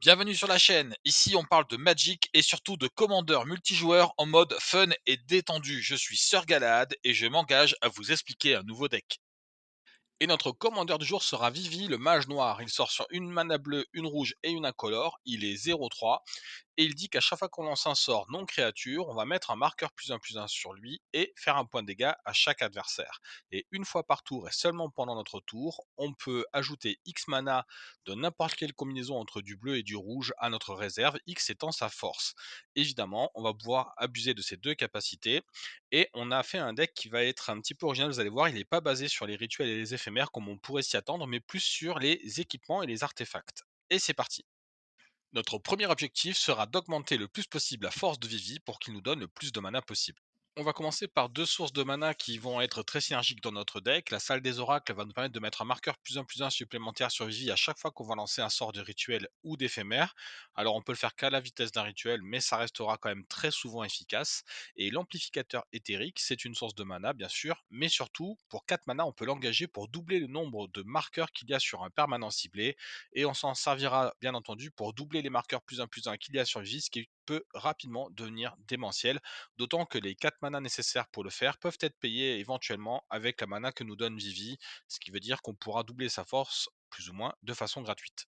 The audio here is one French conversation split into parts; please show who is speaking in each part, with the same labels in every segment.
Speaker 1: Bienvenue sur la chaîne. Ici, on parle de Magic et surtout de Commander multijoueur en mode fun et détendu. Je suis Sir Galahad et je m'engage à vous expliquer un nouveau deck. Et notre commandeur du jour sera Vivi, le mage noir. Il sort sur une mana bleue, une rouge et une incolore. Il est 0-3 et il dit qu'à chaque fois qu'on lance un sort non créature, on va mettre un marqueur +1/+1 sur lui et faire un point de dégâts à chaque adversaire. Et une fois par tour et seulement pendant notre tour, on peut ajouter X mana de n'importe quelle combinaison entre du bleu et du rouge à notre réserve, X étant sa force. Évidemment, on va pouvoir abuser de ces deux capacités et on a fait un deck qui va être un petit peu original, vous allez voir, il n'est pas basé sur les rituels et les éphémères comme on pourrait s'y attendre, mais plus sur les équipements et les artefacts. Et c'est parti. Notre premier objectif sera d'augmenter le plus possible la force de Vivi pour qu'il nous donne le plus de mana possible. On va commencer par deux sources de mana qui vont être très synergiques dans notre deck. La salle des oracles va nous permettre de mettre un marqueur +1/+1 supplémentaire sur Vivi à chaque fois qu'on va lancer un sort de rituel ou d'éphémère. Alors on peut le faire qu'à la vitesse d'un rituel, mais ça restera quand même très souvent efficace. Et l'amplificateur éthérique, c'est une source de mana bien sûr, mais surtout pour 4 mana, on peut l'engager pour doubler le nombre de marqueurs qu'il y a sur un permanent ciblé et on s'en servira bien entendu pour doubler les marqueurs +1/+1 qu'il y a sur Vivi, ce qui peut rapidement devenir démentiel, d'autant que les 4 manas nécessaires pour le faire peuvent être payés éventuellement avec la mana que nous donne Vivi, ce qui veut dire qu'on pourra doubler sa force plus ou moins de façon gratuite.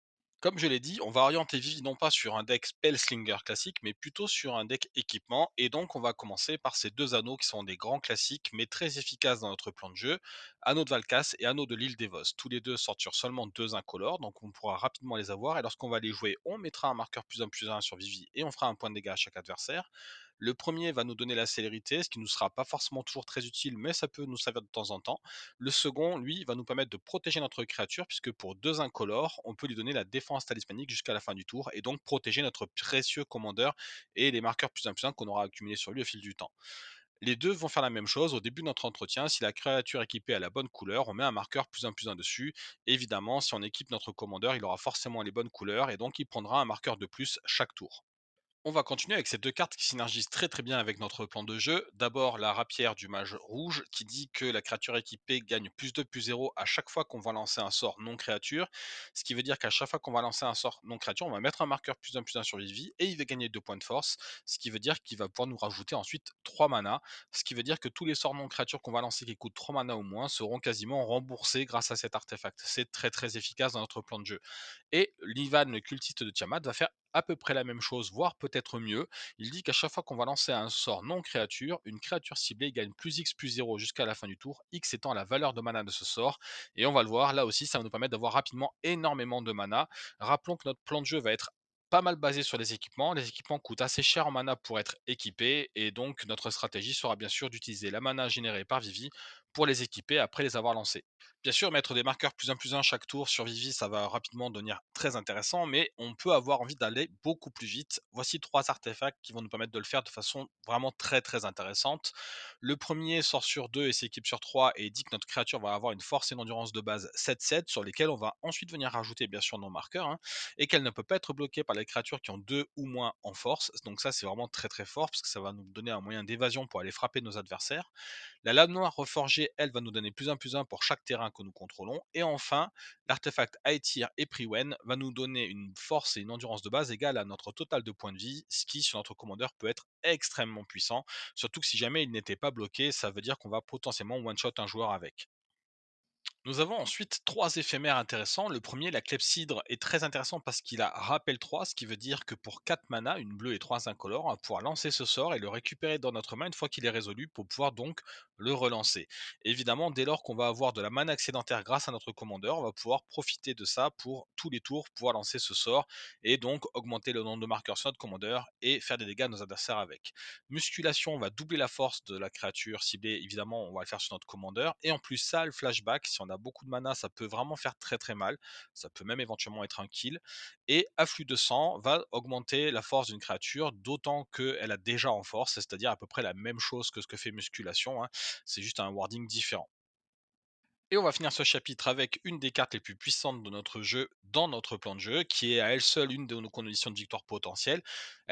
Speaker 1: Comme je l'ai dit, on va orienter Vivi non pas sur un deck Spellslinger classique, mais plutôt sur un deck équipement. Et donc, on va commencer par ces deux anneaux qui sont des grands classiques, mais très efficaces dans notre plan de jeu. Anneau de Valkas et anneau de l'île d'Evos. Tous les deux sortent sur seulement deux incolores, donc on pourra rapidement les avoir. Et lorsqu'on va les jouer, on mettra un marqueur +1/+1 sur Vivi et on fera un point de dégâts à chaque adversaire. Le premier va nous donner la célérité, ce qui ne nous sera pas forcément toujours très utile, mais ça peut nous servir de temps en temps. Le second, lui, va nous permettre de protéger notre créature, puisque pour deux incolores, on peut lui donner la défense talismanique jusqu'à la fin du tour, et donc protéger notre précieux commandeur et les marqueurs +1/+1 qu'on aura accumulés sur lui au fil du temps. Les deux vont faire la même chose au début de notre entretien. Si la créature équipée a la bonne couleur, on met un marqueur +1/+1 dessus. Évidemment, si on équipe notre commandeur, il aura forcément les bonnes couleurs, et donc il prendra un marqueur de plus chaque tour. On va continuer avec ces deux cartes qui synergisent très très bien avec notre plan de jeu. D'abord la rapière du mage rouge qui dit que la créature équipée gagne +2/+0 à chaque fois qu'on va lancer un sort non créature. Ce qui veut dire qu'à chaque fois qu'on va lancer un sort non créature, on va mettre un marqueur +1/+1 sur Vivi et il va gagner 2 points de force. Ce qui veut dire qu'il va pouvoir nous rajouter ensuite 3 mana. Ce qui veut dire que tous les sorts non créatures qu'on va lancer qui coûtent 3 mana ou moins seront quasiment remboursés grâce à cet artefact. C'est très très efficace dans notre plan de jeu. Et l'Ivan, le cultiste de Tiamat, va faire à peu près la même chose, voire peut-être mieux. Il dit qu'à chaque fois qu'on va lancer un sort non créature, une créature ciblée gagne +X+0 jusqu'à la fin du tour, X étant la valeur de mana de ce sort. Et on va le voir, là aussi, ça va nous permettre d'avoir rapidement énormément de mana. Rappelons que notre plan de jeu va être pas mal basé sur les équipements. Les équipements coûtent assez cher en mana pour être équipés, et donc notre stratégie sera bien sûr d'utiliser la mana générée par Vivi pour les équiper après les avoir lancés. Bien sûr, mettre des marqueurs +1/+1 chaque tour sur Vivi, ça va rapidement devenir très intéressant, mais on peut avoir envie d'aller beaucoup plus vite. Voici trois artefacts qui vont nous permettre de le faire de façon vraiment très très intéressante. Le premier sort sur 2 et s'équipe sur 3 et dit que notre créature va avoir une force et une endurance de base 7-7 sur lesquels on va ensuite venir rajouter bien sûr nos marqueurs, hein, et qu'elle ne peut pas être bloquée par les créatures qui ont 2 ou moins en force. Donc ça c'est vraiment très très fort parce que ça va nous donner un moyen d'évasion pour aller frapper nos adversaires. La lame noire reforgée, elle, va nous donner +1/+1 pour chaque terrain que nous contrôlons. Et enfin, l'artefact Aetyr et Priwen va nous donner une force et une endurance de base égale à notre total de points de vie, ce qui, sur notre commandeur, peut être extrêmement puissant. Surtout que si jamais il n'était pas bloqué, ça veut dire qu'on va potentiellement one-shot un joueur avec. Nous avons ensuite trois éphémères intéressants. Le premier, la clepsydre, est très intéressant parce qu'il a rappel 3, ce qui veut dire que pour 4 mana, une bleue et 3 incolores, on va pouvoir lancer ce sort et le récupérer dans notre main une fois qu'il est résolu pour pouvoir donc le relancer. Évidemment, dès lors qu'on va avoir de la mana excédentaire grâce à notre commandeur, on va pouvoir profiter de ça pour tous les tours pouvoir lancer ce sort et donc augmenter le nombre de marqueurs sur notre commandeur et faire des dégâts à nos adversaires avec. Musculation va doubler la force de la créature ciblée, évidemment, on va le faire sur notre commandeur. Et en plus, ça, le flashback, si on a beaucoup de mana, ça peut vraiment faire très très mal. Ça peut même éventuellement être un kill. Et afflux de sang va augmenter la force d'une créature, d'autant qu'elle a déjà en force, c'est-à-dire à peu près la même chose que ce que fait musculation, hein. C'est juste un wording différent. Et on va finir ce chapitre avec une des cartes les plus puissantes de notre jeu dans notre plan de jeu, qui est à elle seule une de nos conditions de victoire potentielle.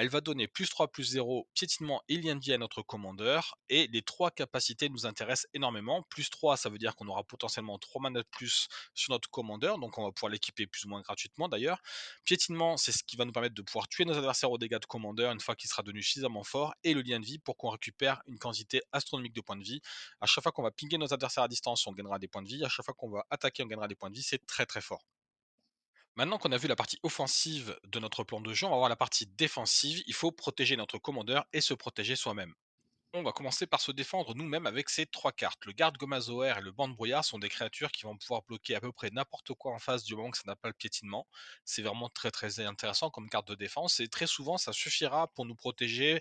Speaker 1: Elle va donner +3/+0, piétinement et lien de vie à notre commandeur et les 3 capacités nous intéressent énormément. +3, ça veut dire qu'on aura potentiellement 3 manas de plus sur notre commandeur, donc on va pouvoir l'équiper plus ou moins gratuitement d'ailleurs. Piétinement, c'est ce qui va nous permettre de pouvoir tuer nos adversaires aux dégâts de commandeur une fois qu'il sera devenu suffisamment fort, et le lien de vie pour qu'on récupère une quantité astronomique de points de vie. À chaque fois qu'on va pinguer nos adversaires à distance, on gagnera des points de vie. À chaque fois qu'on va attaquer, on gagnera des points de vie. C'est très très fort. Maintenant qu'on a vu la partie offensive de notre plan de jeu, on va voir la partie défensive. Il faut protéger notre commandeur et se protéger soi-même. On va commencer par se défendre nous-mêmes avec ces 3 cartes. Le garde gomazoaire et le banc de brouillard sont des créatures qui vont pouvoir bloquer à peu près n'importe quoi en face du moment que ça n'a pas le piétinement. C'est vraiment très très intéressant comme carte de défense et très souvent ça suffira pour nous protéger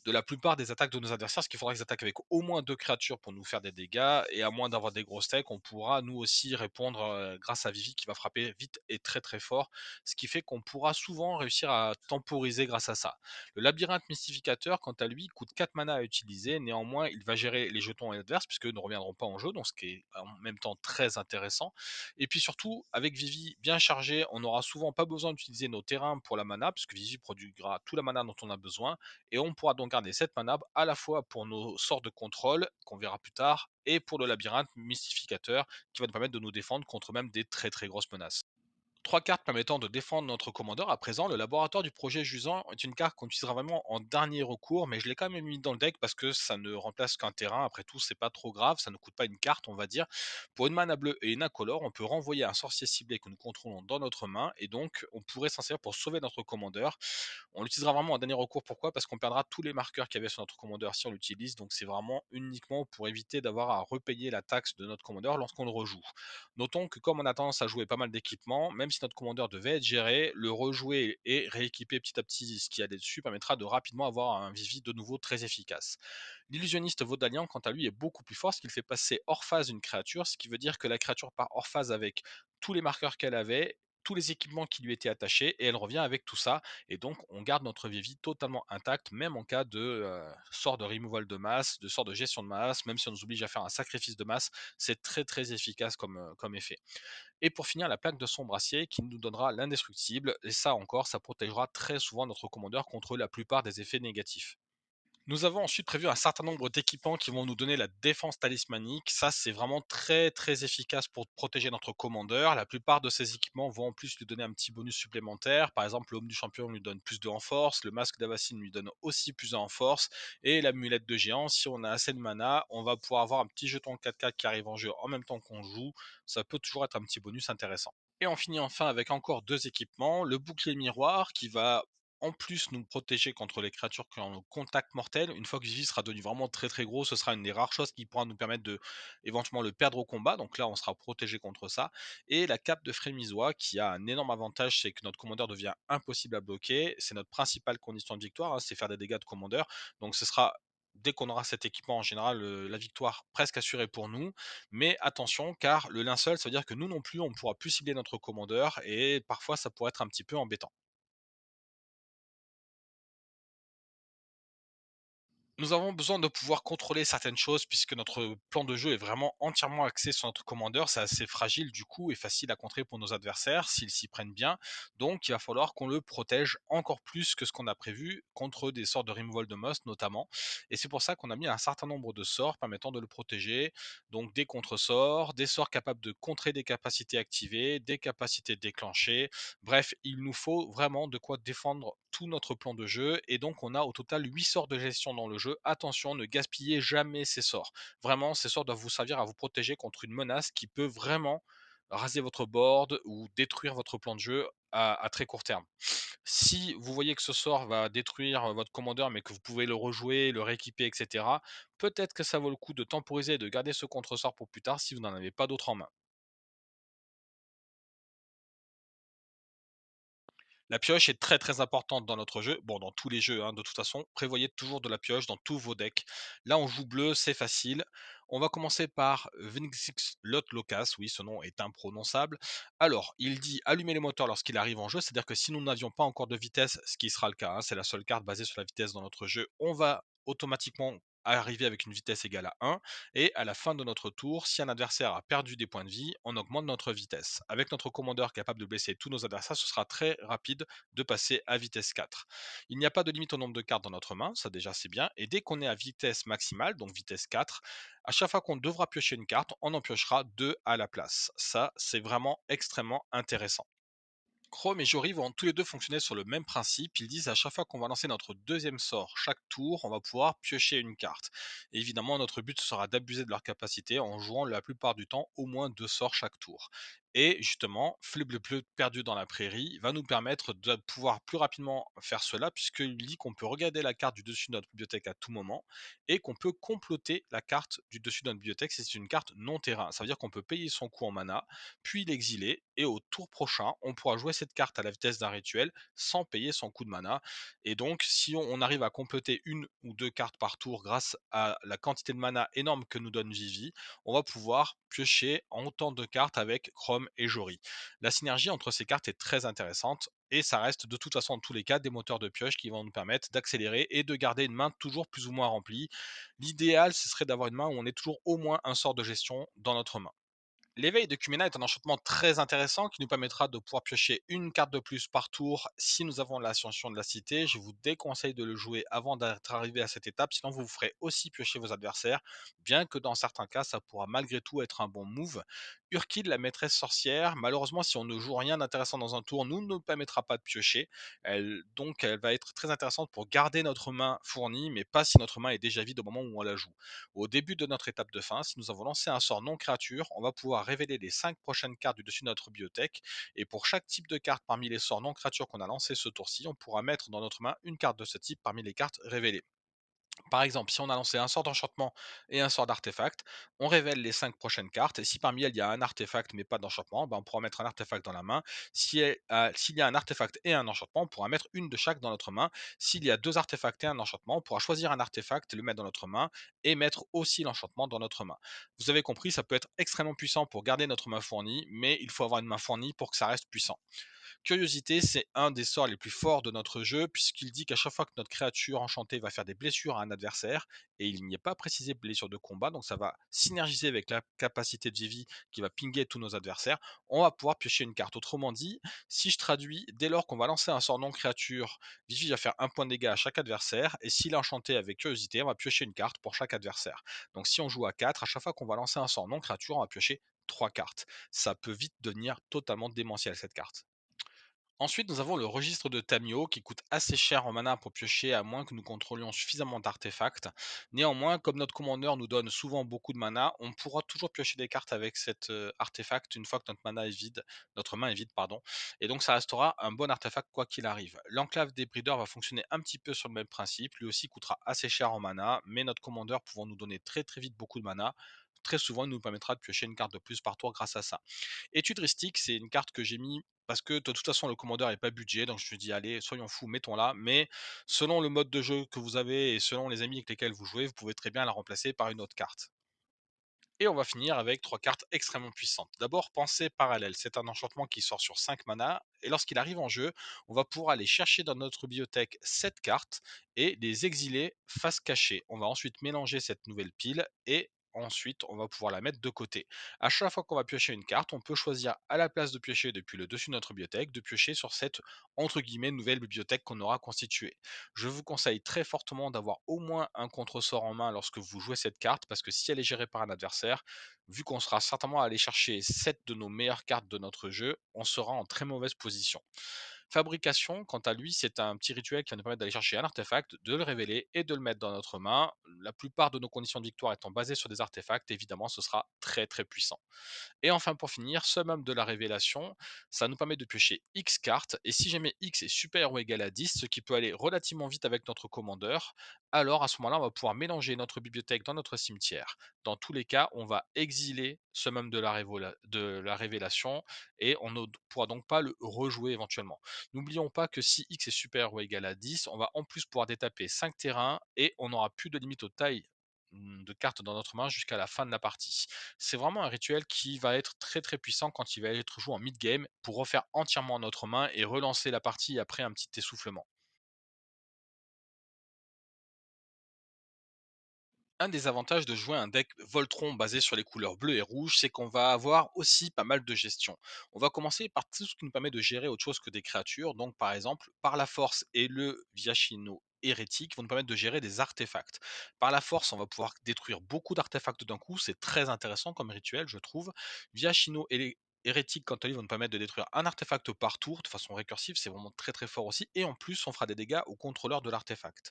Speaker 1: de la plupart des attaques de nos adversaires, ce qu'il faudra qu'ils attaquent avec au moins 2 créatures pour nous faire des dégâts, et à moins d'avoir des gros stacks, on pourra nous aussi répondre, grâce à Vivi qui va frapper vite et très, très fort. Ce qui fait qu'on pourra souvent réussir à temporiser grâce à ça. Le labyrinthe mystificateur, quant à lui, coûte 4 mana à utiliser, néanmoins il va gérer les jetons adverses puisqu'eux ne reviendront pas en jeu, donc ce qui est en même temps très intéressant. Et puis surtout, avec Vivi bien chargé, on n'aura souvent pas besoin d'utiliser nos terrains pour la mana, puisque Vivi produira tout la mana dont on a besoin, et on pourra donc garder cette mana à la fois pour nos sorts de contrôle, qu'on verra plus tard, et pour le labyrinthe mystificateur, qui va nous permettre de nous défendre contre même des très très grosses menaces. 3 cartes permettant de défendre notre commandeur. À présent, le laboratoire du projet Jusant est une carte qu'on utilisera vraiment en dernier recours, mais je l'ai quand même mis dans le deck parce que ça ne remplace qu'un terrain. Après tout, c'est pas trop grave, ça ne coûte pas une carte, on va dire. Pour une mana bleue et une incolore, on peut renvoyer un sorcier ciblé que nous contrôlons dans notre main, et donc on pourrait s'en servir pour sauver notre commandeur. On l'utilisera vraiment en dernier recours. Pourquoi? Parce qu'on perdra tous les marqueurs qu'il y avait sur notre commandeur si on l'utilise. Donc c'est vraiment uniquement pour éviter d'avoir à repayer la taxe de notre commandeur lorsqu'on le rejoue. Notons que comme on a tendance à jouer pas mal d'équipements, même si notre commandeur devait être géré, le rejouer et rééquiper petit à petit ce qu'il y a dessus permettra de rapidement avoir un Vivi de nouveau très efficace. L'illusionniste Vaudalian, quant à lui, est beaucoup plus fort, ce qu'il fait passer hors phase une créature, ce qui veut dire que la créature part hors phase avec tous les marqueurs qu'elle avait, tous les équipements qui lui étaient attachés, et elle revient avec tout ça, et donc on garde notre Vivi totalement intact, même en cas de sort de removal de masse, de sort de gestion de masse, même si on nous oblige à faire un sacrifice de masse, c'est très très efficace comme effet. Et pour finir, la plaque de sombre acier qui nous donnera l'indestructible, et ça encore, ça protégera très souvent notre commandeur contre la plupart des effets négatifs. Nous avons ensuite prévu un certain nombre d'équipements qui vont nous donner la défense talismanique. Ça, c'est vraiment très très efficace pour protéger notre commandeur. La plupart de ces équipements vont en plus lui donner un petit bonus supplémentaire. Par exemple, l'homme du champion lui donne plus de en force, le masque d'Avacine lui donne aussi plus de en force, et l'amulette de géant, si on a assez de mana, on va pouvoir avoir un petit jeton 4/4 qui arrive en jeu en même temps qu'on joue. Ça peut toujours être un petit bonus intéressant. Et on finit enfin avec encore 2 équipements, le bouclier miroir qui va en plus nous protéger contre les créatures qui ont le contact mortel. Une fois que Vivi sera devenu vraiment très très gros, ce sera une des rares choses qui pourra nous permettre de éventuellement le perdre au combat. Donc là, on sera protégé contre ça. Et la cape de Frémisois qui a un énorme avantage, c'est que notre commandeur devient impossible à bloquer. C'est notre principale condition de victoire, hein, c'est faire des dégâts de commandeur. Donc ce sera dès qu'on aura cet équipement en général, la victoire presque assurée pour nous. Mais attention, car le linceul, ça veut dire que nous non plus, on ne pourra plus cibler notre commandeur, et parfois ça pourrait être un petit peu embêtant. Nous avons besoin de pouvoir contrôler certaines choses puisque notre plan de jeu est vraiment entièrement axé sur notre commandeur. C'est assez fragile du coup et facile à contrer pour nos adversaires s'ils s'y prennent bien. Donc il va falloir qu'on le protège encore plus que ce qu'on a prévu contre des sorts de removal de Moss notamment. Et c'est pour ça qu'on a mis un certain nombre de sorts permettant de le protéger. Donc des contre-sorts, des sorts capables de contrer des capacités activées, des capacités déclenchées. Bref, il nous faut vraiment de quoi défendre tout notre plan de jeu, et donc on a au total 8 sorts de gestion dans le jeu. Attention, ne gaspillez jamais ces sorts. Vraiment, ces sorts doivent vous servir à vous protéger contre une menace qui peut vraiment raser votre board ou détruire votre plan de jeu à très court terme. Si vous voyez que ce sort va détruire votre commandeur, mais que vous pouvez le rejouer, le rééquiper, etc., peut-être que ça vaut le coup de temporiser et de garder ce contre-sort pour plus tard si vous n'en avez pas d'autre en main. La pioche est très très importante dans notre jeu, bon dans tous les jeux hein, de toute façon, prévoyez toujours de la pioche dans tous vos decks. Là on joue bleu, c'est facile. On va commencer par Vinxix Lot Locas, oui ce nom est imprononçable. Alors, il dit allumer les moteurs lorsqu'il arrive en jeu, c'est-à-dire que si nous n'avions pas encore de vitesse, ce qui sera le cas, hein, c'est la seule carte basée sur la vitesse dans notre jeu, on va automatiquement arriver avec une vitesse égale à 1 et à la fin de notre tour, si un adversaire a perdu des points de vie, on augmente notre vitesse. Avec notre commandeur capable de blesser tous nos adversaires, ce sera très rapide de passer à vitesse 4. Il n'y a pas de limite au nombre de cartes dans notre main, ça déjà c'est bien, et dès qu'on est à vitesse maximale, donc vitesse 4, à chaque fois qu'on devra piocher une carte, on en piochera 2 à la place. Ça, c'est vraiment extrêmement intéressant. Chrome et Jory vont tous les deux fonctionner sur le même principe. Ils disent à chaque fois qu'on va lancer notre deuxième sort chaque tour, on va pouvoir piocher une carte. Et évidemment, notre but sera d'abuser de leur capacité en jouant la plupart du temps au moins deux sorts chaque tour. Et justement, Flip le Bleu perdu dans la prairie va nous permettre de pouvoir plus rapidement faire cela, puisqu'il dit qu'on peut regarder la carte du dessus de notre bibliothèque à tout moment et qu'on peut comploter la carte du dessus de notre bibliothèque si c'est une carte non terrain. Ça veut dire qu'on peut payer son coût en mana, puis l'exiler, et au tour prochain, on pourra jouer cette carte à la vitesse d'un rituel sans payer son coût de mana. Et donc, si on arrive à compléter une ou deux cartes par tour grâce à la quantité de mana énorme que nous donne Vivi, on va pouvoir piocher en autant de cartes avec Chrome et Jory. La synergie entre ces cartes est très intéressante et ça reste de toute façon, dans tous les cas, des moteurs de pioche qui vont nous permettre d'accélérer et de garder une main toujours plus ou moins remplie. L'idéal, ce serait d'avoir une main où on est toujours au moins un sort de gestion dans notre main. L'éveil de Kumena est un enchantement très intéressant qui nous permettra de pouvoir piocher une carte de plus par tour si nous avons l'ascension de la cité. Je vous déconseille de le jouer avant d'être arrivé à cette étape, sinon vous vous ferez aussi piocher vos adversaires, bien que dans certains cas ça pourra malgré tout être un bon move. Urkid, la maîtresse sorcière, malheureusement si on ne joue rien d'intéressant dans un tour, nous ne permettra pas de piocher. Donc elle va être très intéressante pour garder notre main fournie, mais pas si notre main est déjà vide au moment où on la joue. Au début de notre étape de fin, si nous avons lancé un sort non créature, on va pouvoir révéler les 5 prochaines cartes du dessus de notre bibliothèque. Et pour chaque type de carte parmi les sorts non créatures qu'on a lancé ce tour-ci, on pourra mettre dans notre main une carte de ce type parmi les cartes révélées. Par exemple, si on a lancé un sort d'enchantement et un sort d'artefact, on révèle les 5 prochaines cartes. Et si parmi elles il y a un artefact mais pas d'enchantement, ben on pourra mettre un artefact dans la main. S'il y a un artefact et un enchantement, on pourra mettre une de chaque dans notre main. S'il y a deux artefacts et un enchantement, on pourra choisir un artefact, le mettre dans notre main et mettre aussi l'enchantement dans notre main. Vous avez compris, ça peut être extrêmement puissant pour garder notre main fournie, mais il faut avoir une main fournie pour que ça reste puissant. Curiosité, c'est un des sorts les plus forts de notre jeu, puisqu'il dit qu'à chaque fois que notre créature enchantée va faire des blessures à un adversaire, et il n'y est pas précisé blessure de combat, donc ça va synergiser avec la capacité de Vivi qui va pinguer tous nos adversaires, on va pouvoir piocher une carte. Autrement dit, si je traduis, dès lors qu'on va lancer un sort non créature, Vivi va faire un point de dégâts à chaque adversaire, et s'il est enchanté avec curiosité, on va piocher une carte pour chaque adversaire. Donc si on joue à 4, à chaque fois qu'on va lancer un sort non créature, on va piocher 3 cartes. Ça peut vite devenir totalement démentiel cette carte. Ensuite, nous avons le registre de Tamio qui coûte assez cher en mana pour piocher à moins que nous contrôlions suffisamment d'artefacts. Néanmoins, comme notre commandeur nous donne souvent beaucoup de mana, on pourra toujours piocher des cartes avec cet artefact une fois que notre main est vide, pardon. Et donc ça restera un bon artefact quoi qu'il arrive. L'enclave des breeders va fonctionner un petit peu sur le même principe, lui aussi coûtera assez cher en mana, mais notre commandeur pouvant nous donner très très vite beaucoup de mana, très souvent il nous permettra de piocher une carte de plus par tour grâce à ça. Étude Ristique, c'est une carte que j'ai mis parce que de toute façon le commandeur n'est pas budget, donc je me suis dit allez, soyons fous, mettons-la. Mais selon le mode de jeu que vous avez et selon les amis avec lesquels vous jouez, vous pouvez très bien la remplacer par une autre carte. Et on va finir avec trois cartes extrêmement puissantes. D'abord, Pensée parallèle. C'est un enchantement qui sort sur 5 mana. Et lorsqu'il arrive en jeu, on va pouvoir aller chercher dans notre bibliothèque 7 cartes et les exiler face cachée. On va ensuite mélanger cette nouvelle pile et ensuite on va pouvoir la mettre de côté. À chaque fois qu'on va piocher une carte, on peut choisir à la place de piocher depuis le dessus de notre bibliothèque, de piocher sur cette entre guillemets nouvelle bibliothèque qu'on aura constituée. Je vous conseille très fortement d'avoir au moins un contre-sort en main lorsque vous jouez cette carte, parce que si elle est gérée par un adversaire, vu qu'on sera certainement allé chercher 7 de nos meilleures cartes de notre jeu, on sera en très mauvaise position. Fabrication, quant à lui, c'est un petit rituel qui va nous permettre d'aller chercher un artefact, de le révéler et de le mettre dans notre main. La plupart de nos conditions de victoire étant basées sur des artefacts, évidemment, ce sera très très puissant. Et enfin, pour finir, summum de la révélation, ça nous permet de piocher X cartes, et si jamais X est supérieur ou égal à 10, ce qui peut aller relativement vite avec notre commandeur, alors à ce moment-là, on va pouvoir mélanger notre bibliothèque dans notre cimetière. Dans tous les cas, on va exiler summum de la révélation, et on ne pourra donc pas le rejouer éventuellement. N'oublions pas que si X est supérieur ou égal à 10, on va en plus pouvoir détaper 5 terrains, et on n'aura plus de limite aux tailles de cartes dans notre main jusqu'à la fin de la partie. C'est vraiment un rituel qui va être très très puissant quand il va être joué en mid-game pour refaire entièrement notre main et relancer la partie après un petit essoufflement. Un des avantages de jouer un deck Voltron basé sur les couleurs bleues et rouges, c'est qu'on va avoir aussi pas mal de gestion. On va commencer par tout ce qui nous permet de gérer autre chose que des créatures. Donc, par exemple, par la force et le Viachino hérétique vont nous permettre de gérer des artefacts. Par la force, on va pouvoir détruire beaucoup d'artefacts d'un coup. C'est très intéressant comme rituel, je trouve. Viachino hérétique, quant à lui, va nous permettre de détruire un artefact par tour de façon récursive. C'est vraiment très très fort aussi. Et en plus, on fera des dégâts au contrôleur de l'artefact.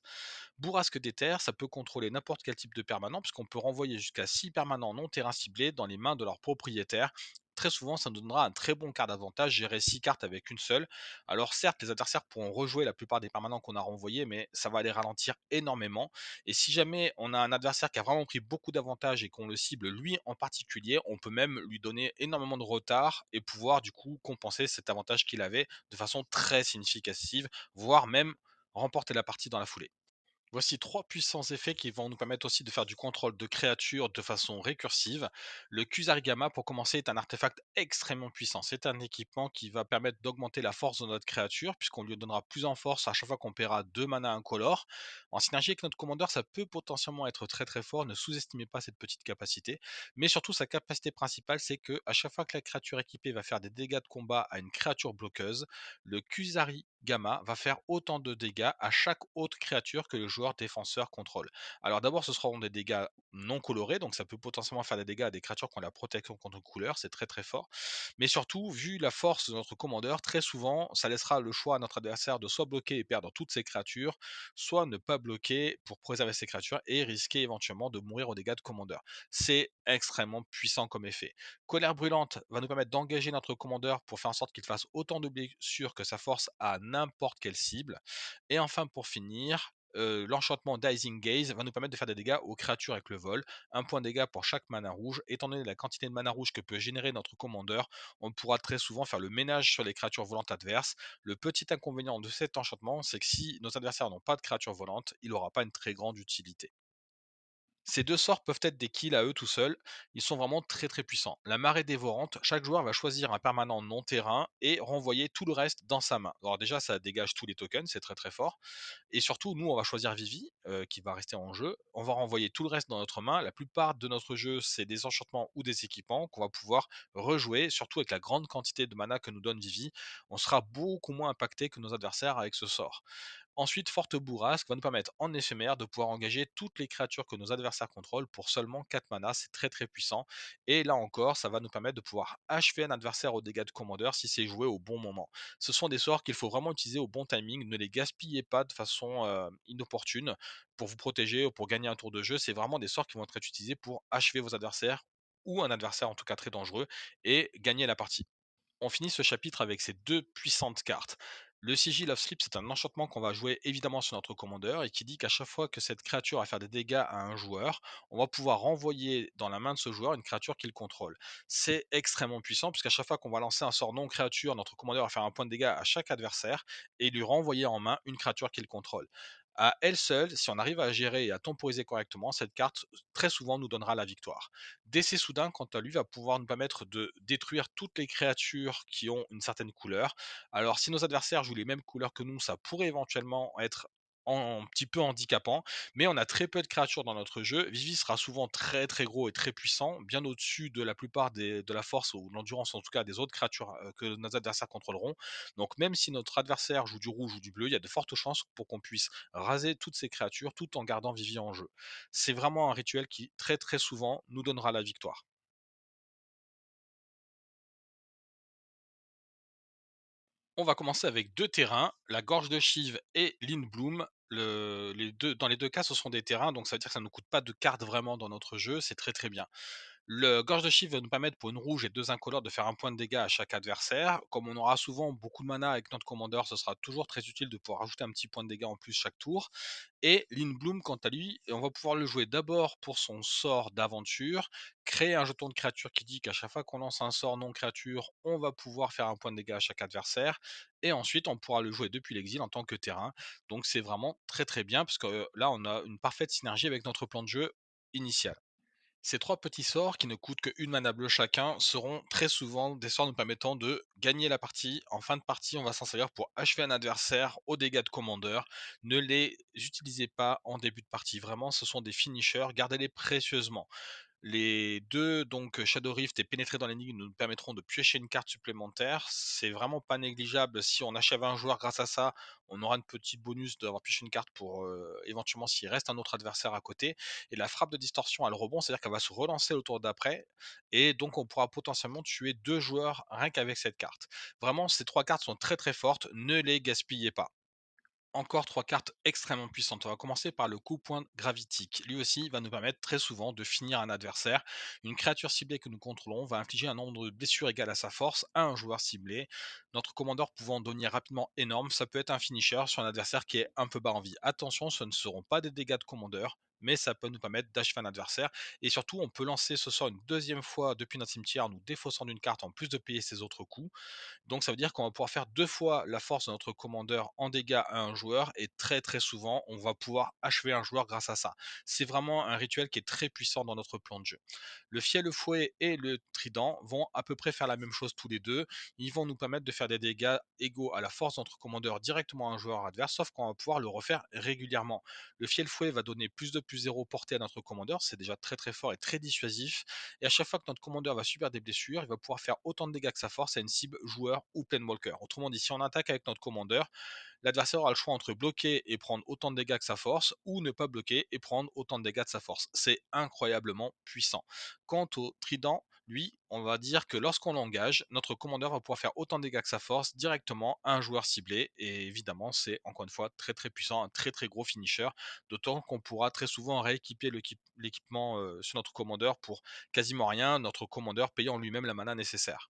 Speaker 1: Bourrasque des terres, ça peut contrôler n'importe quel type de permanent, puisqu'on peut renvoyer jusqu'à 6 permanents non terrain ciblés dans les mains de leur propriétaire. Très souvent, ça nous donnera un très bon quart d'avantage, gérer 6 cartes avec une seule. Alors certes, les adversaires pourront rejouer la plupart des permanents qu'on a renvoyés, mais ça va les ralentir énormément. Et si jamais on a un adversaire qui a vraiment pris beaucoup d'avantages et qu'on le cible lui en particulier, on peut même lui donner énormément de retard et pouvoir du coup compenser cet avantage qu'il avait de façon très significative, voire même remporter la partie dans la foulée. Voici trois puissants effets qui vont nous permettre aussi de faire du contrôle de créatures de façon récursive. Le Kusarigama, pour commencer, est un artefact extrêmement puissant. C'est un équipement qui va permettre d'augmenter la force de notre créature, puisqu'on lui donnera plus en force à chaque fois qu'on paiera 2 mana incolores. En synergie avec notre commandeur, ça peut potentiellement être très très fort, ne sous-estimez pas cette petite capacité. Mais surtout, sa capacité principale, c'est que à chaque fois que la créature équipée va faire des dégâts de combat à une créature bloqueuse, le Kusari Gamma va faire autant de dégâts à chaque autre créature que le joueur défenseur contrôle. Alors d'abord, ce seront des dégâts non colorés, donc ça peut potentiellement faire des dégâts à des créatures qui ont la protection contre couleur, c'est très très fort. Mais surtout, vu la force de notre commandeur, très souvent, ça laissera le choix à notre adversaire de soit bloquer et perdre toutes ses créatures, soit ne pas bloquer pour préserver ses créatures et risquer éventuellement de mourir aux dégâts de commandeur. C'est extrêmement puissant comme effet. Colère brûlante va nous permettre d'engager notre commandeur pour faire en sorte qu'il fasse autant de blessures que sa force à n'importe quelle cible. Et enfin, pour finir, l'enchantement Dicing Gaze va nous permettre de faire des dégâts aux créatures avec le vol. Un point de dégâts pour chaque mana rouge. Étant donné la quantité de mana rouge que peut générer notre commandeur, on pourra très souvent faire le ménage sur les créatures volantes adverses. Le petit inconvénient de cet enchantement, c'est que si nos adversaires n'ont pas de créatures volantes, il n'aura pas une très grande utilité. Ces 2 sorts peuvent être des kills à eux tout seuls, ils sont vraiment très, très puissants. La marée dévorante, chaque joueur va choisir un permanent non terrain et renvoyer tout le reste dans sa main. Alors déjà, ça dégage tous les tokens, c'est très, très fort. Et surtout, nous, on va choisir Vivi, qui va rester en jeu. On va renvoyer tout le reste dans notre main. La plupart de notre jeu, c'est des enchantements ou des équipements qu'on va pouvoir rejouer, surtout avec la grande quantité de mana que nous donne Vivi. On sera beaucoup moins impacté que nos adversaires avec ce sort. Ensuite, Forte Bourrasque va nous permettre en éphémère de pouvoir engager toutes les créatures que nos adversaires contrôlent pour seulement 4 mana, c'est très très puissant. Et là encore, ça va nous permettre de pouvoir achever un adversaire au dégâts de commandeur si c'est joué au bon moment. Ce sont des sorts qu'il faut vraiment utiliser au bon timing, ne les gaspillez pas de façon inopportune pour vous protéger ou pour gagner un tour de jeu. C'est vraiment des sorts qui vont être utilisés pour achever vos adversaires ou un adversaire en tout cas très dangereux et gagner la partie. On finit ce chapitre avec ces deux puissantes cartes. Le Sigil of Sleep, c'est un enchantement qu'on va jouer évidemment sur notre commandeur et qui dit qu'à chaque fois que cette créature va faire des dégâts à un joueur, on va pouvoir renvoyer dans la main de ce joueur une créature qu'il contrôle. C'est extrêmement puissant puisqu'à chaque fois qu'on va lancer un sort non créature, notre commandeur va faire un point de dégâts à chaque adversaire et lui renvoyer en main une créature qu'il contrôle. À elle seule, si on arrive à gérer et à temporiser correctement, cette carte très souvent nous donnera la victoire. Décès soudain, quant à lui, va pouvoir nous permettre de détruire toutes les créatures qui ont une certaine couleur. Alors, si nos adversaires jouent les mêmes couleurs que nous, ça pourrait éventuellement être un petit peu handicapant, mais on a très peu de créatures dans notre jeu. Vivi sera souvent très très gros et très puissant, bien au-dessus de la plupart de la force ou de l'endurance en tout cas des autres créatures que nos adversaires contrôleront. Donc même si notre adversaire joue du rouge ou du bleu, il y a de fortes chances pour qu'on puisse raser toutes ces créatures tout en gardant Vivi en jeu. C'est vraiment un rituel qui, très très souvent, nous donnera la victoire. On va commencer avec 2 terrains, la Gorge de Chive et l'Inbloom. Dans les 2 cas, ce sont des terrains, donc ça veut dire que ça ne nous coûte pas de cartes vraiment dans notre jeu, c'est très très bien. Le Gorge de Chive va nous permettre pour une rouge et 2 incolores de faire un point de dégâts à chaque adversaire. Comme on aura souvent beaucoup de mana avec notre commandeur, ce sera toujours très utile de pouvoir ajouter un petit point de dégâts en plus chaque tour. Et Lindblum, quant à lui, on va pouvoir le jouer d'abord pour son sort d'aventure, créer un jeton de créature qui dit qu'à chaque fois qu'on lance un sort non créature, on va pouvoir faire un point de dégâts à chaque adversaire. Et ensuite, on pourra le jouer depuis l'exil en tant que terrain. Donc c'est vraiment très très bien, parce que là, on a une parfaite synergie avec notre plan de jeu initial. Ces 3 petits sorts, qui ne coûtent qu'une mana bleue chacun, seront très souvent des sorts nous permettant de gagner la partie. En fin de partie, on va s'en servir pour achever un adversaire aux dégâts de commandeur. Ne les utilisez pas en début de partie. Vraiment, ce sont des finishers, gardez-les précieusement. Les 2 donc Shadow Rift et Pénétrer dans l'énigme nous permettront de piocher une carte supplémentaire. C'est vraiment pas négligeable. Si on achève un joueur grâce à ça, on aura un petit bonus d'avoir pioché une carte pour, éventuellement s'il reste un autre adversaire à côté. Et la frappe de distorsion a le rebond, c'est-à-dire qu'elle va se relancer au tour d'après et donc on pourra potentiellement tuer 2 joueurs rien qu'avec cette carte. Vraiment, ces 3 cartes sont très, très fortes, ne les gaspillez pas. Encore 3 cartes extrêmement puissantes. On va commencer par le coup point gravitique. Lui aussi va nous permettre très souvent de finir un adversaire. Une créature ciblée que nous contrôlons va infliger un nombre de blessures égal à sa force à un joueur ciblé. Notre commandeur pouvant devenir rapidement énorme, ça peut être un finisher sur un adversaire qui est un peu bas en vie. Attention, ce ne seront pas des dégâts de commandeur, mais ça peut nous permettre d'achever un adversaire. Et surtout, on peut lancer ce sort une deuxième fois depuis notre cimetière, nous défaussant d'une carte en plus de payer ses autres coups. Donc ça veut dire qu'on va pouvoir faire 2 fois la force de notre commandeur en dégâts à un joueur et très, très souvent, on va pouvoir achever un joueur grâce à ça. C'est vraiment un rituel qui est très puissant dans notre plan de jeu. Le fiel, le fouet et le trident vont à peu près faire la même chose tous les deux. Ils vont nous permettre de faire des dégâts égaux à la force de notre commandeur directement à un joueur adverse, sauf qu'on va pouvoir le refaire régulièrement. Le fiel fouet va donner plus de plus 0 portée à notre commandeur, c'est déjà très très fort et très dissuasif. Et à chaque fois que notre commandeur va subir des blessures, il va pouvoir faire autant de dégâts que sa force à une cible joueur ou planewalker. Autrement dit, si on attaque avec notre commandeur, l'adversaire aura le choix entre bloquer et prendre autant de dégâts que sa force, ou ne pas bloquer et prendre autant de dégâts de sa force. C'est incroyablement puissant. Quant au trident, lui, on va dire que lorsqu'on l'engage, notre commandeur va pouvoir faire autant de dégâts que sa force directement à un joueur ciblé. Et évidemment, c'est encore une fois très très puissant, un très très gros finisher. D'autant qu'on pourra très souvent rééquiper l'équipement sur notre commandeur pour quasiment rien, notre commandeur payant lui-même la mana nécessaire.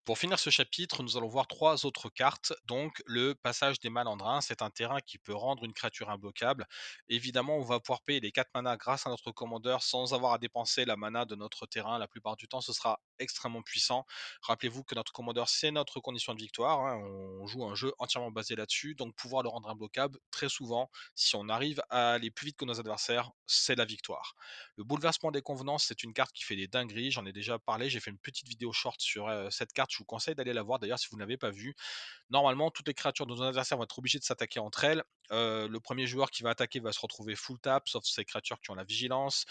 Speaker 1: Pour finir ce chapitre, nous allons voir 3 autres cartes. Donc, le passage des malandrins, c'est un terrain qui peut rendre une créature imbloquable. Évidemment, on va pouvoir payer les 4 manas grâce à notre commandeur sans avoir à dépenser la mana de notre terrain. La plupart du temps, ce sera extrêmement puissant. Rappelez-vous que notre commandeur, c'est notre condition de victoire, hein. On joue un jeu entièrement basé là-dessus. Donc, pouvoir le rendre imbloquable, très souvent, si on arrive à aller plus vite que nos adversaires, c'est la victoire. Le bouleversement des convenances, c'est une carte qui fait des dingueries. J'en ai déjà parlé. J'ai fait une petite vidéo short sur cette carte. Je vous conseille d'aller la voir d'ailleurs si vous ne l'avez pas vue. Normalement, toutes les créatures de nos adversaires vont être obligées de s'attaquer entre elles. Le premier joueur qui va attaquer va se retrouver full tap, sauf ces créatures qui ont la vigilance.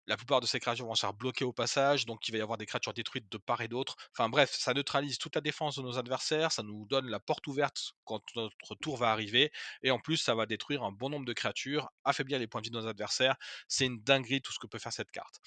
Speaker 1: La plupart de ces créatures vont se faire bloquer au passage, donc il va y avoir des créatures détruites de part et d'autre. Enfin bref, ça neutralise toute la défense de nos adversaires, ça nous donne la porte ouverte quand notre tour va arriver, et en plus ça va détruire un bon nombre de créatures, affaiblir les points de vie de nos adversaires. C'est une dinguerie tout ce que peut faire cette carte.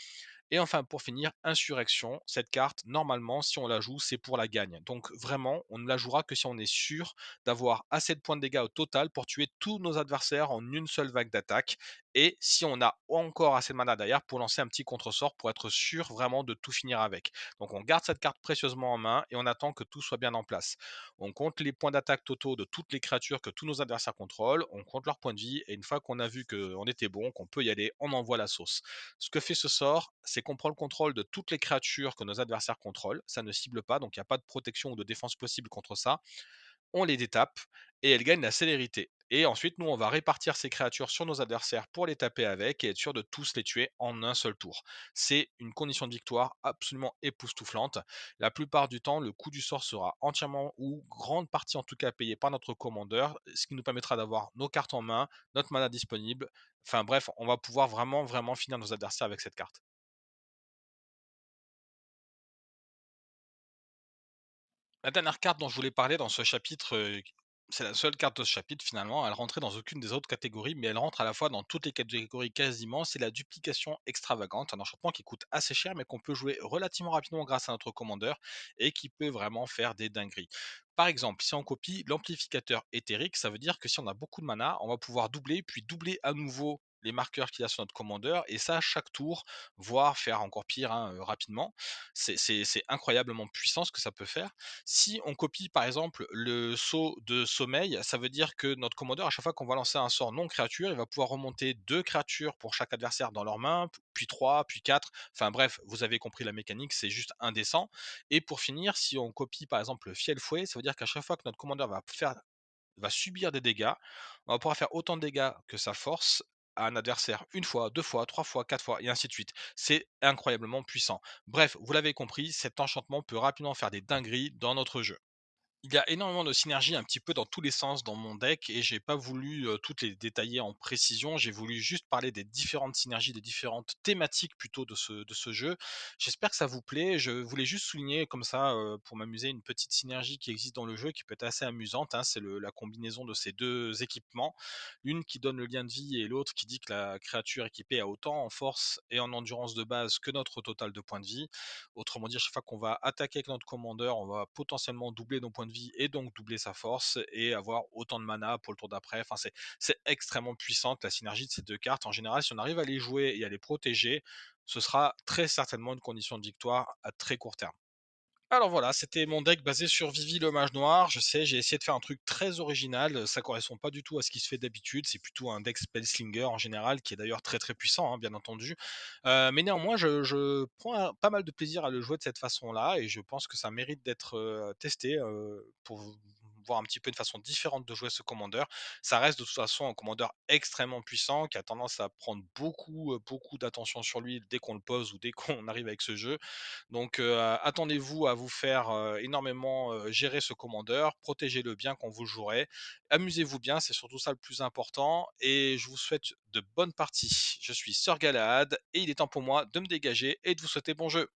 Speaker 1: Et enfin, pour finir, Insurrection. Cette carte, normalement, si on la joue, c'est pour la gagne. Donc vraiment, on ne la jouera que si on est sûr d'avoir assez de points de dégâts au total pour tuer tous nos adversaires en une seule vague d'attaque. Et si on a encore assez de mana derrière pour lancer un petit contre-sort pour être sûr vraiment de tout finir avec. Donc on garde cette carte précieusement en main et on attend que tout soit bien en place. On compte les points d'attaque totaux de toutes les créatures que tous nos adversaires contrôlent, on compte leurs points de vie et une fois qu'on a vu qu'on était bon, qu'on peut y aller, on envoie la sauce. Ce que fait ce sort, c'est qu'on prend le contrôle de toutes les créatures que nos adversaires contrôlent. Ça ne cible pas, donc il n'y a pas de protection ou de défense possible contre ça. On les détape et elles gagnent la célérité. Et ensuite, nous, on va répartir ces créatures sur nos adversaires pour les taper avec et être sûr de tous les tuer en un seul tour. C'est une condition de victoire absolument époustouflante. La plupart du temps, le coût du sort sera entièrement ou grande partie en tout cas payé par notre commandeur, ce qui nous permettra d'avoir nos cartes en main, notre mana disponible. Enfin bref, on va pouvoir vraiment, vraiment finir nos adversaires avec cette carte. La dernière carte dont je voulais parler dans ce chapitre, c'est la seule carte de ce chapitre finalement, elle rentrait dans aucune des autres catégories, mais elle rentre à la fois dans toutes les catégories quasiment, c'est la duplication extravagante, un enchantement qui coûte assez cher, mais qu'on peut jouer relativement rapidement grâce à notre commandeur et qui peut vraiment faire des dingueries. Par exemple, si on copie l'amplificateur éthérique, ça veut dire que si on a beaucoup de mana, on va pouvoir doubler, puis doubler à nouveau les marqueurs qu'il y a sur notre commandeur, et ça chaque tour, voire faire encore pire, hein, rapidement. C'est incroyablement puissant ce que ça peut faire. Si on copie par exemple le sceau de sommeil, ça veut dire que notre commandeur, à chaque fois qu'on va lancer un sort non créature, il va pouvoir remonter 2 créatures pour chaque adversaire dans leurs mains, puis 3, puis 4. Enfin bref, vous avez compris la mécanique, c'est juste indécent. Et pour finir, si on copie par exemple le fiel fouet, ça veut dire qu'à chaque fois que notre commandeur va subir des dégâts, on va pouvoir faire autant de dégâts que sa force à un adversaire une fois, 2 fois, 3 fois, 4 fois et ainsi de suite. C'est incroyablement puissant. Bref, vous l'avez compris, cet enchantement peut rapidement faire des dingueries dans notre jeu. Il y a énormément de synergies un petit peu dans tous les sens dans mon deck et j'ai pas voulu, toutes les détailler en précision. J'ai voulu juste parler des différentes synergies, des différentes thématiques plutôt de ce jeu. J'espère que ça vous plaît. Je voulais juste souligner comme ça, pour m'amuser, une petite synergie qui existe dans le jeu qui peut être assez amusante, hein. C'est la combinaison de ces 2 équipements. L'une qui donne le lien de vie et l'autre qui dit que la créature équipée a autant en force et en endurance de base que notre total de points de vie. Autrement dit, à chaque fois qu'on va attaquer avec notre commandeur, on va potentiellement doubler nos points de vie et donc doubler sa force et avoir autant de mana pour le tour d'après. Enfin, c'est extrêmement puissante la synergie de ces 2 cartes. En général, si on arrive à les jouer et à les protéger, ce sera très certainement une condition de victoire à très court terme. Alors voilà, c'était mon deck basé sur Vivi le mage noir. Je sais, j'ai essayé de faire un truc très original, ça correspond pas du tout à ce qui se fait d'habitude. C'est plutôt un deck Spellslinger en général, qui est d'ailleurs très, très puissant, hein, bien entendu. Mais néanmoins, je prends pas mal de plaisir à le jouer de cette façon-là et je pense que ça mérite d'être, testé, pour voir un petit peu une façon différente de jouer ce commandeur. Ça reste de toute façon un commandeur extrêmement puissant, qui a tendance à prendre beaucoup, beaucoup d'attention sur lui dès qu'on le pose ou dès qu'on arrive avec ce jeu. Donc, attendez-vous à vous faire, énormément, gérer ce commandeur, protégez-le bien quand vous le jouerez. Amusez-vous bien, c'est surtout ça le plus important et je vous souhaite de bonnes parties. Je suis Sir Galahad et il est temps pour moi de me dégager et de vous souhaiter bon jeu.